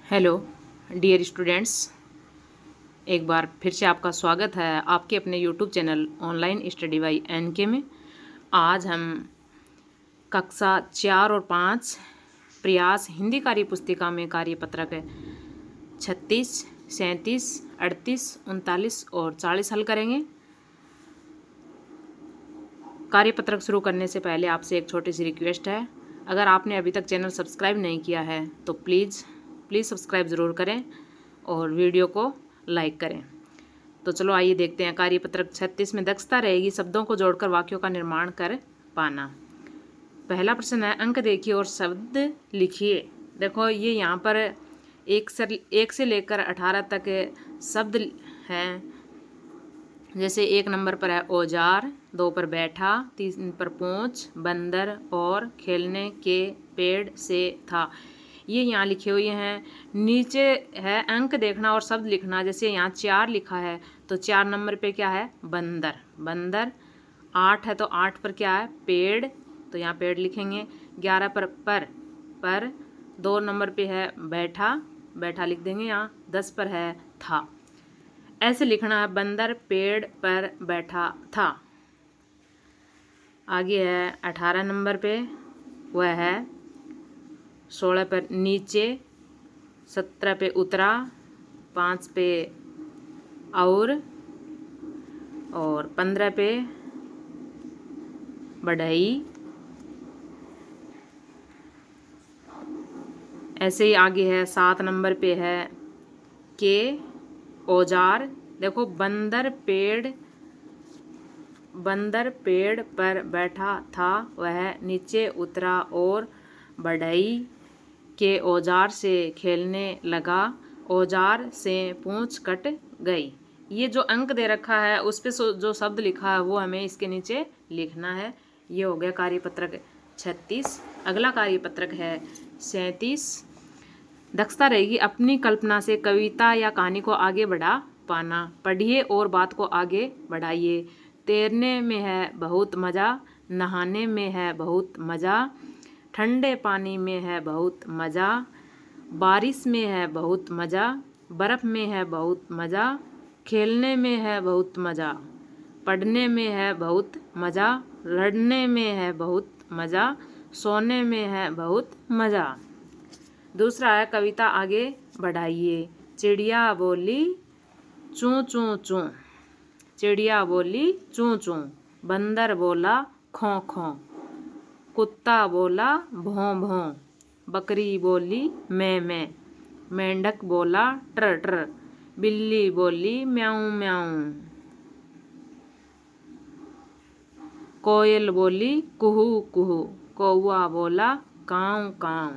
Hello dear students, एक बार फिर से आपका स्वागत है आपके अपने YouTube channel online study by NK में। आज हम कक्षा 4 और 5 प्रयास हिंदी कार्य पुस्तिका में कार्यपत्रक 36, 37, 38, 39 और 40 हल करेंगे। कार्यपत्रक शुरू करने से पहले आपसे एक छोटी सी रिक्वेस्ट है, अगर आपने अभी तक चैनल सब्सक्राइब नहीं किया है तो प्लीज़ सब्सक्राइब ज़रूर करें और वीडियो को लाइक करें। तो चलो आइए देखते हैं। कार्यपत्रक 36 में दक्षता रहेगी एक को जोड़कर वाक्यों का निर्माण कर पाना। पहला प्रश्न है, अंक देखिए और शब्द लिखिए। देखो ये यहाँ पर एक से लेकर 18 तक शब्द हैं। जैसे 1 नंबर पर है औजार, 2 पर बैठा, 3 पर पूंछ, बंदर और खेलने के पेड़ से था। ये यहाँ लिखे हुए हैं। नीचे है अंक देखना और शब्द लिखना। जैसे यहाँ 4 लिखा है तो 4 नंबर पे क्या है? बंदर, बंदर। 8 है तो 8 पर क्या है? पेड़, तो यहाँ पेड़ लिखेंगे। 11 पर 2 नंबर पे है बैठा, बैठा लिख देंगे यहाँ। 10 पर है था। ऐसे लिखना है, बंदर पेड़ पर बैठा था। आगे है 18 नंबर पे, वह है 16 पर नीचे, 17 पे उतरा, 5 पे और 15 पे बढ़ई। ऐसे ही आगे है 7 नंबर पे है के औजार। देखो बंदर पेड़ पर बैठा था, वह नीचे उतरा और बढ़ई के औजार से खेलने लगा, औजार से पूंछ कट गई। ये जो अंक दे रखा है उस पे जो शब्द लिखा है वो हमें इसके नीचे लिखना है। ये हो गया कार्यपत्रक 36। अगला कार्यपत्रक है 37। दक्षता रहेगी अपनी कल्पना से कविता या कहानी को आगे बढ़ा पाना। पढ़िए और बात को आगे बढ़ाइए। तैरने में है बहुत मज़ा, नहाने में है बहुत मज़ा, ठंडे पानी में है बहुत मज़ा, बारिश में है बहुत मज़ा, बर्फ़ में है बहुत मज़ा, खेलने में है बहुत मज़ा, पढ़ने में है बहुत मज़ा, लड़ने में है बहुत मज़ा, सोने में है बहुत मज़ा। दूसरा है कविता आगे बढ़ाइए। चिड़िया बोली चूँ चूँ चूँ, चिड़िया बोली चूँ चूँ, बंदर बोला खों खों, कुत्ता बोला भौं भौं, बकरी बोली मैं मैं, मेंढक बोला ट्र ट्र, बिल्ली बोली म्याऊं म्याऊं, कोयल बोली कुहू कुहू, कौवा बोला काऊ काऊ।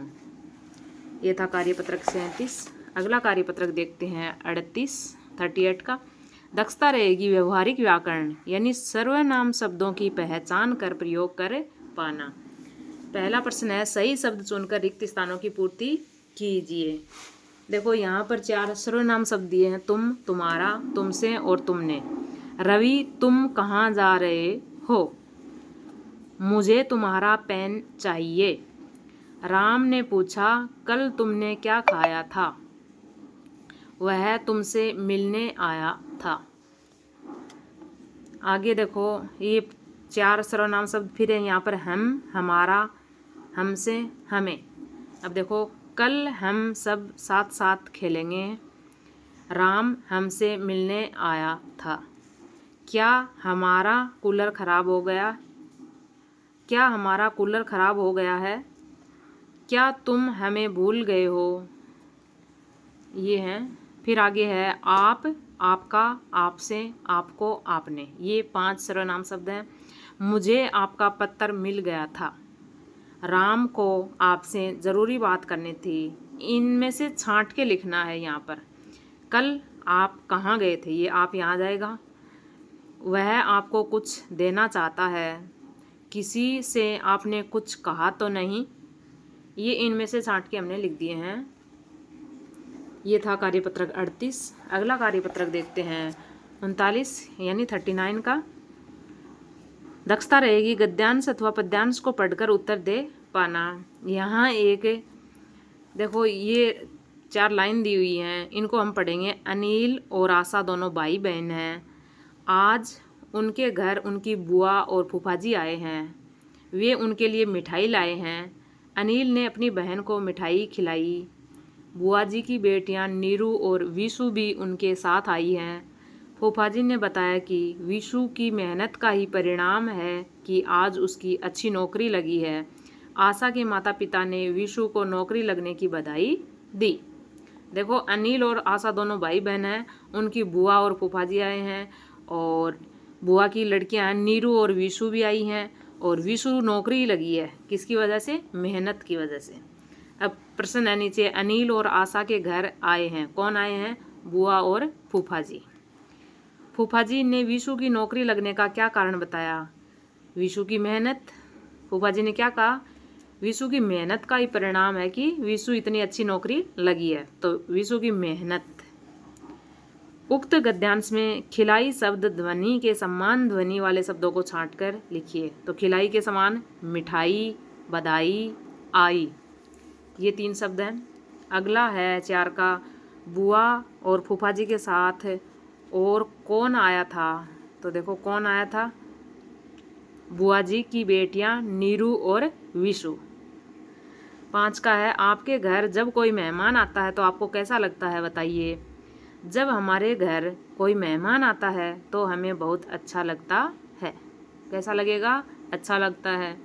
ये था कार्यपत्रक 37। अगला कार्यपत्रक देखते हैं 38 का। दक्षता रहेगी व्यवहारिक व्याकरण यानी सर्वनाम शब्दों की पहचान कर प्रयोग कर पाना। पहला प्रश्न है, सही शब्द चुनकर रिक्त स्थानों की पूर्ति कीजिए। देखो यहाँ पर 4 सर्वनाम शब्द दिए हैं, तुम, तुम्हारा, तुमसे और तुमने। रवि तुम कहाँ जा रहे हो? मुझे तुम्हारा पेन चाहिए। राम ने पूछा कल तुमने क्या खाया था? वह तुमसे मिलने आया था। आगे देखो ये 4 सर्वनाम शब्द फिर है यहाँ पर, हम, हमारा, हमसे, हमें। अब देखो कल हम सब साथ साथ खेलेंगे, राम हमसे मिलने आया था। क्या हमारा कूलर खराब हो गया? क्या हमारा कूलर खराब हो गया है? क्या तुम हमें भूल गए हो? ये हैं। फिर आगे है आप, आपका, आपसे, आपको, आपने। ये 5 सर्वनाम शब्द हैं। मुझे आपका पत्र मिल गया था। राम को आपसे ज़रूरी बात करनी थी। इनमें से छांट के लिखना है यहाँ पर। कल आप कहाँ गए थे? ये आप यहाँ जाएगा। वह आपको कुछ देना चाहता है। किसी से आपने कुछ कहा तो नहीं? ये इनमें से छांट के हमने लिख दिए हैं। ये था कार्यपत्रक 38। अगला कार्यपत्रक देखते हैं 39 यानी 39 का। दक्षता रहेगी गद्यांश अथवा पद्यांश को पढ़कर उत्तर दे पाना। यहाँ एक देखो ये 4 लाइन दी हुई हैं, इनको हम पढ़ेंगे। अनिल और आशा दोनों भाई बहन हैं। आज उनके घर उनकी बुआ और फूफा जी आए हैं। वे उनके लिए मिठाई लाए हैं। अनिल ने अपनी बहन को मिठाई खिलाई। बुआ जी की बेटियां नीरू और विशु भी उनके साथ आई हैं। फूफा जी ने बताया कि विशु की मेहनत का ही परिणाम है कि आज उसकी अच्छी नौकरी लगी है। आशा के माता पिता ने विशु को नौकरी लगने की बधाई दी। देखो, अनिल और आशा दोनों भाई बहन हैं। उनकी बुआ और फूफा जी आए हैं और बुआ की लड़कियां नीरू और विशु भी आई हैं। और विशु नौकरी लगी है किसकी वजह से? मेहनत की वजह से। अब प्रश्न है नीचे, अनिल और आशा के घर आए हैं। कौन आए हैं? बुआ और फूफा जी। फूफा जी ने विशु की नौकरी लगने का क्या कारण बताया? विशु की मेहनत। फूफा जी ने क्या कहा? विशु की मेहनत का ही परिणाम है कि विशु इतनी अच्छी नौकरी लगी है, तो विशु की मेहनत। उक्त गद्यांश में खिलाई शब्द ध्वनि के समान ध्वनि वाले शब्दों को छांटकर लिखिए। तो खिलाई के समान मिठाई, बधाई, आई, ये 3 शब्द हैं। अगला है 4 का, बुआ और फूफा जी के साथ और कौन आया था? तो देखो, कौन आया था? बुआ जी की बेटियां नीरू और विशु। 5 का है, आपके घर जब कोई मेहमान आता है तो आपको कैसा लगता है, बताइए। जब हमारे घर कोई मेहमान आता है तो हमें बहुत अच्छा लगता है। कैसा लगेगा? अच्छा लगता है।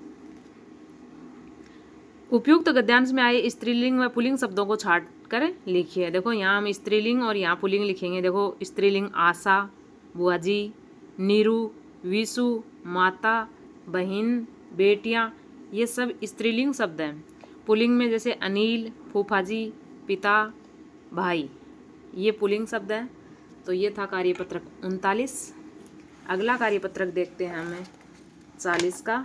उपयुक्त गद्यांश में आए स्त्रीलिंग व पुल्लिंग शब्दों को छाट कर लिखिए। देखो, यहाँ हम स्त्रीलिंग और यहाँ पुल्लिंग लिखेंगे। देखो, स्त्रीलिंग आशा, बुआ जी, नीरू, विशु, माता, बहन, बेटियाँ, ये सब स्त्रीलिंग शब्द हैं। पुल्लिंग में जैसे अनिल, फूफा जी, पिता, भाई, ये पुल्लिंग शब्द हैं। तो ये था कार्यपत्रक 39। अगला कार्यपत्रक देखते हैं हमें 40 का।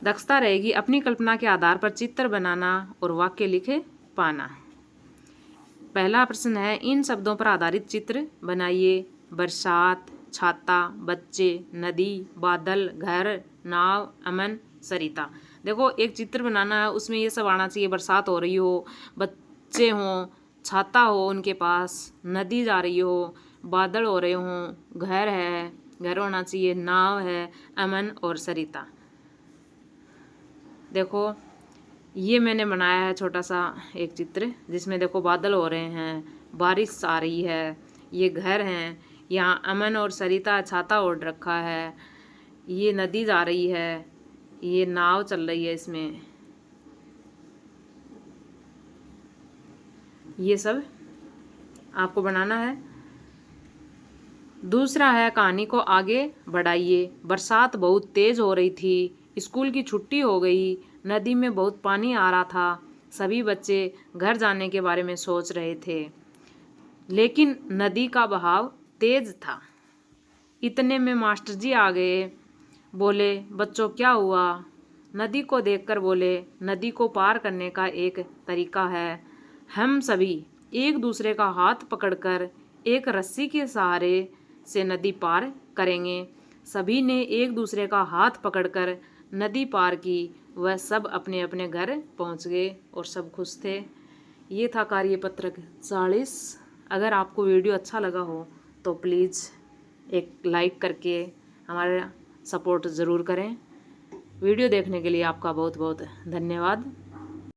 दक्षता रहेगी अपनी कल्पना के आधार पर चित्र बनाना और वाक्य लिखे पाना। पहला प्रश्न है, इन शब्दों पर आधारित चित्र बनाइए। बरसात, छाता, बच्चे, नदी, बादल, घर, नाव, अमन, सरिता। देखो, एक चित्र बनाना है, उसमें ये सब आना चाहिए। बरसात हो रही हो, बच्चे हों, छाता हो उनके पास, नदी जा रही हो, बादल हो रहे हों, घर है, घर होना चाहिए, नाव है, अमन और सरिता। देखो, ये मैंने बनाया है छोटा सा एक चित्र, जिसमें देखो बादल हो रहे हैं, बारिश आ रही है, ये घर हैं, यहाँ अमन और सरिता छाता ओढ़ रखा है, ये नदी जा रही है, ये नाव चल रही है इसमें। ये सब आपको बनाना है। दूसरा है, कहानी को आगे बढ़ाइए। बरसात बहुत तेज हो रही थी, स्कूल की छुट्टी हो गई, नदी में बहुत पानी आ रहा था, सभी बच्चे घर जाने के बारे में सोच रहे थे, लेकिन नदी का बहाव तेज था। इतने में मास्टर जी आ गए। बोले, बच्चों क्या हुआ? नदी को देखकर बोले, नदी को पार करने का एक तरीका है। हम सभी एक दूसरे का हाथ पकड़कर एक रस्सी के सहारे से नदी पार करेंगे। सभी ने एक दूसरे का हाथ पकड़कर नदी पार की। वह सब अपने अपने घर पहुंच गए और सब खुश थे। ये था कार्यपत्रक 40। अगर आपको वीडियो अच्छा लगा हो तो प्लीज़ एक लाइक करके हमारा सपोर्ट ज़रूर करें। वीडियो देखने के लिए आपका बहुत बहुत धन्यवाद।